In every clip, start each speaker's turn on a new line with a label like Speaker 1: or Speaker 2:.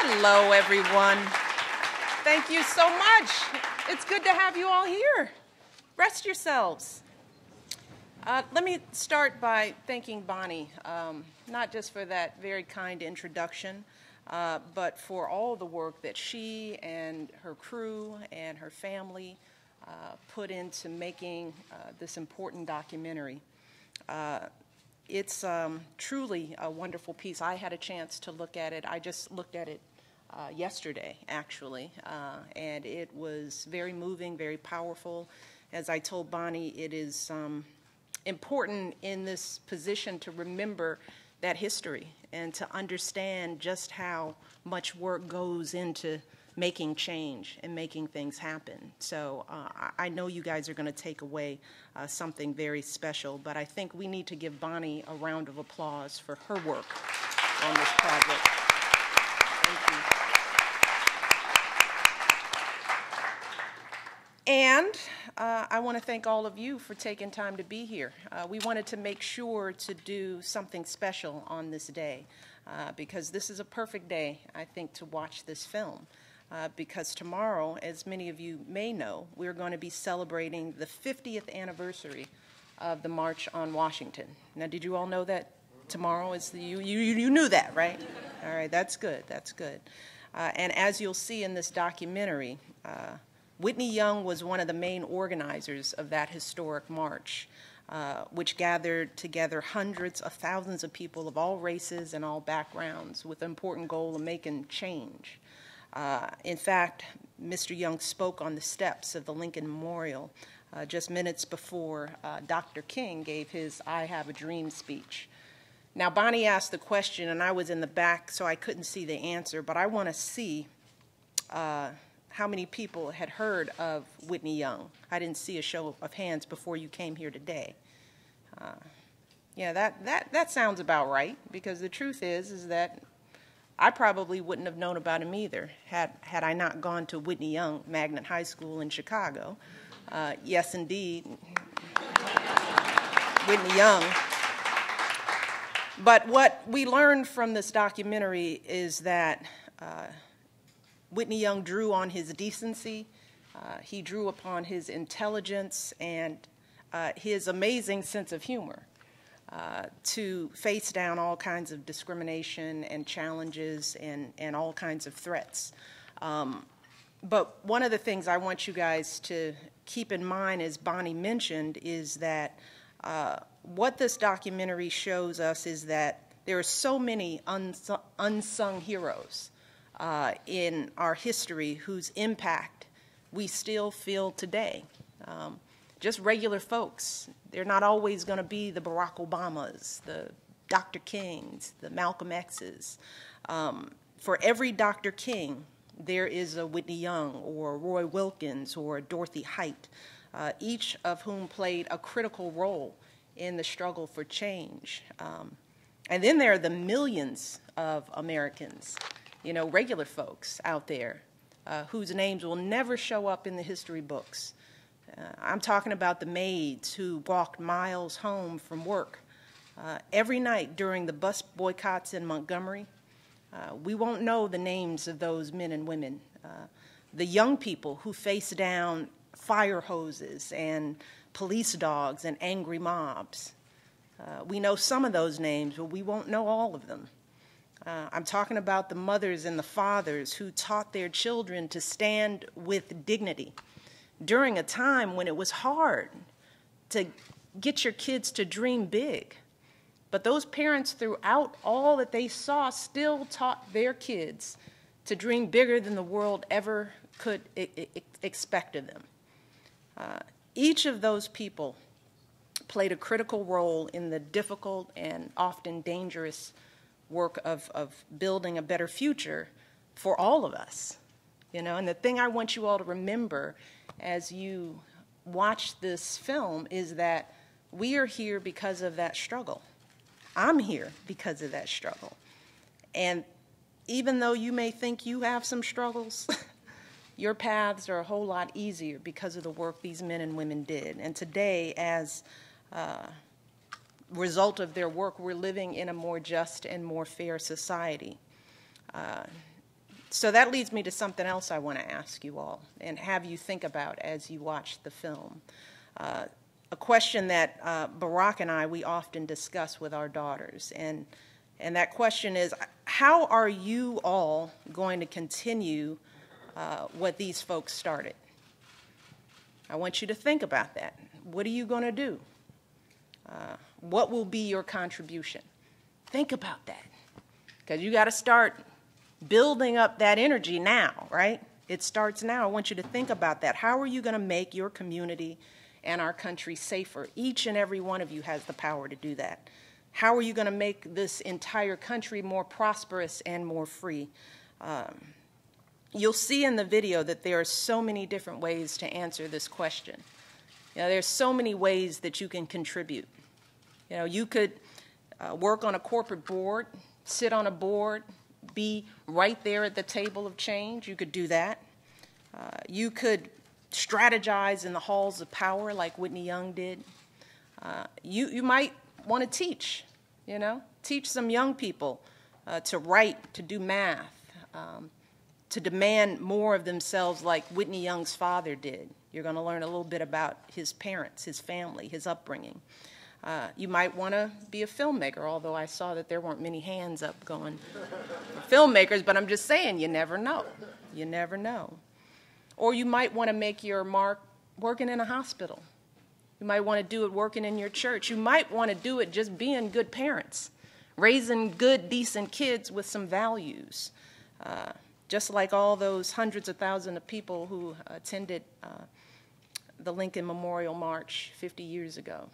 Speaker 1: Hello, everyone. Thank you so much. It's good to have you all here. Rest yourselves. Let me start by thanking Bonnie, not just for that very kind introduction, but for all the work that she and her crew and her family put into making this important documentary. It's truly a wonderful piece. I had a chance to look at it. I just looked at it yesterday, actually, and it was very moving, very powerful. As I told Bonnie, it is important in this position to remember that history and to understand just how much work goes into making change and making things happen. So I know you guys are going to take away something very special, but I think we need to give Bonnie a round of applause for her work on this project. Thank you. And I want to thank all of you for taking time to be here. We wanted to make sure to do something special on this day because this is a perfect day, I think, to watch this film. Because tomorrow, as many of you may know, we're going to be celebrating the 50th anniversary of the March on Washington. Now, did you all know that tomorrow is you knew that, right? All right, that's good, that's good. And as you'll see in this documentary, Whitney Young was one of the main organizers of that historic march, which gathered together hundreds of thousands of people of all races and all backgrounds with the important goal of making change. In fact, Mr. Young spoke on the steps of the Lincoln Memorial just minutes before Dr. King gave his I Have a Dream speech. Now, Bonnie asked the question, and I was in the back, so I couldn't see the answer, but I want to see how many people had heard of Whitney Young. I didn't see a show of hands before you came here today. Yeah, that sounds about right, because the truth is that I probably wouldn't have known about him either had I not gone to Whitney Young Magnet High School in Chicago. Yes, indeed, Whitney Young. But what we learned from this documentary is that Whitney Young drew on his decency, he drew upon his intelligence and his amazing sense of humor. To face down all kinds of discrimination and challenges and all kinds of threats. But one of the things I want you guys to keep in mind, as Bonnie mentioned, is that what this documentary shows us is that there are so many unsung heroes in our history whose impact we still feel today. Just regular folks. They're not always going to be the Barack Obamas, the Dr. Kings, the Malcolm X's. For every Dr. King, there is a Whitney Young or Roy Wilkins or Dorothy Height, each of whom played a critical role in the struggle for change. And then there are the millions of Americans, you know, regular folks out there whose names will never show up in the history books. I'm talking about the maids who walked miles home from work every night during the bus boycotts in Montgomery. We won't know the names of those men and women. The young people who faced down fire hoses and police dogs and angry mobs. We know some of those names, but we won't know all of them. I'm talking about the mothers and the fathers who taught their children to stand with dignity during a time when it was hard to get your kids to dream big. But those parents, throughout all that they saw, still taught their kids to dream bigger than the world ever could expect of them. Each of those people played a critical role in the difficult and often dangerous work of building a better future for all of us. You know, and the thing I want you all to remember as you watch this film is that we are here because of that struggle. I'm here because of that struggle. And even though you may think you have some struggles, your paths are a whole lot easier because of the work these men and women did. And today, as a result of their work, we're living in a more just and more fair society. So that leads me to something else I want to ask you all and have you think about as you watch the film. A question that Barack and I, we often discuss with our daughters. And that question is, how are you all going to continue what these folks started? I want you to think about that. What are you going to do? What will be your contribution? Think about that. Because you got to start building up that energy now, right? It starts now. I want you to think about that. How are you going to make your community and our country safer? Each and every one of you has the power to do that. How are you going to make this entire country more prosperous and more free? You'll see in the video that there are so many different ways to answer this question. You know, there's so many ways that you can contribute. You know, you could work on a corporate board, sit on a board, be right there at the table of change. You could do that. You could strategize in the halls of power like Whitney Young did. You might want to teach, you know, teach some young people to write, to do math, to demand more of themselves like Whitney Young's father did. You're going to learn a little bit about his parents, his family, his upbringing. You might want to be a filmmaker, although I saw that there weren't many hands up going for filmmakers, but I'm just saying, you never know. You never know. Or you might want to make your mark working in a hospital. You might want to do it working in your church. You might want to do it just being good parents, raising good, decent kids with some values, just like all those hundreds of thousands of people who attended the Lincoln Memorial March 50 years ago.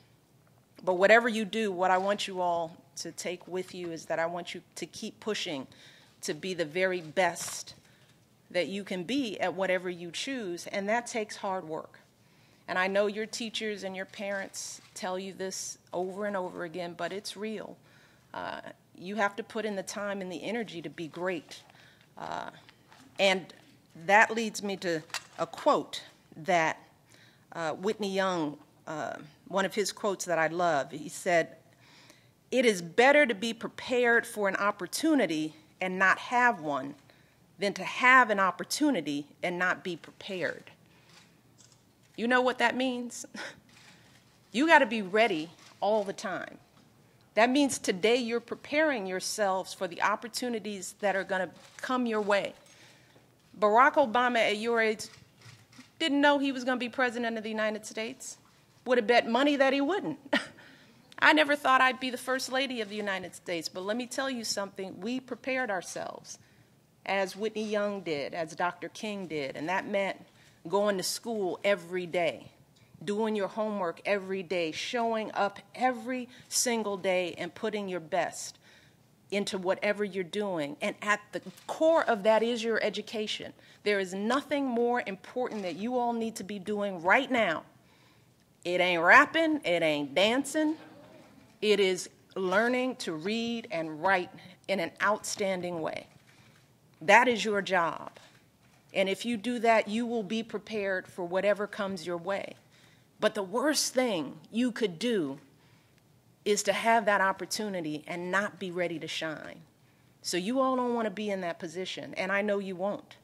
Speaker 1: But whatever you do, what I want you all to take with you is that I want you to keep pushing to be the very best that you can be at whatever you choose, and that takes hard work. And I know your teachers and your parents tell you this over and over again, but it's real. You have to put in the time and the energy to be great. And that leads me to a quote that Whitney Young, one of his quotes that I love. He said, "It is better to be prepared for an opportunity and not have one than to have an opportunity and not be prepared." You know what that means? You got to be ready all the time. That means today you're preparing yourselves for the opportunities that are going to come your way. Barack Obama, at your age, didn't know he was going to be president of the United States. Would have bet money that he wouldn't. I never thought I'd be the first lady of the United States, but let me tell you something. We prepared ourselves, as Whitney Young did, as Dr. King did, and that meant going to school every day, doing your homework every day, showing up every single day and putting your best into whatever you're doing. And at the core of that is your education. There is nothing more important that you all need to be doing right now. It ain't rapping, it ain't dancing. It is learning to read and write in an outstanding way. That is your job. And if you do that, you will be prepared for whatever comes your way. But the worst thing you could do is to have that opportunity and not be ready to shine. So you all don't want to be in that position, and I know you won't.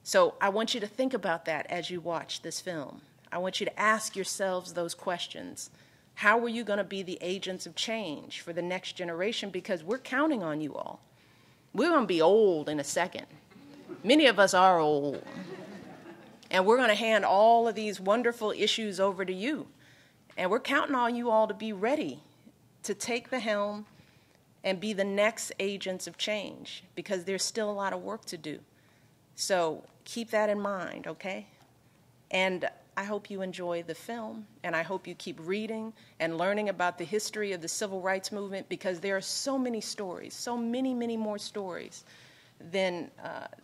Speaker 1: So I want you to think about that as you watch this film. I want you to ask yourselves those questions. How are you going to be the agents of change for the next generation? Because we're counting on you all. We're going to be old in a second. Many of us are old. And we're going to hand all of these wonderful issues over to you. And we're counting on you all to be ready to take the helm and be the next agents of change, because there's still a lot of work to do. So keep that in mind, okay? And I hope you enjoy the film, and I hope you keep reading and learning about the history of the civil rights movement, because there are so many stories, so many, many more stories than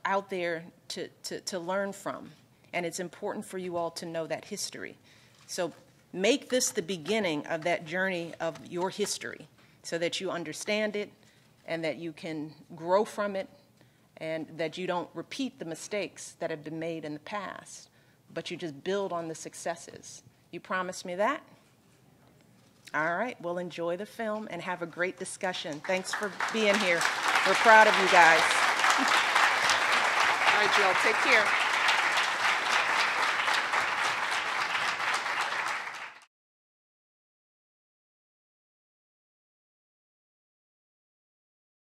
Speaker 1: out there to learn from. And it's important for you all to know that history. So make this the beginning of that journey of your history so that you understand it and that you can grow from it and that you don't repeat the mistakes that have been made in the past, but you just build on the successes. You promise me that? All right, well, enjoy the film and have a great discussion. Thanks for being here. We're proud of you guys.
Speaker 2: All right, y'all, take care.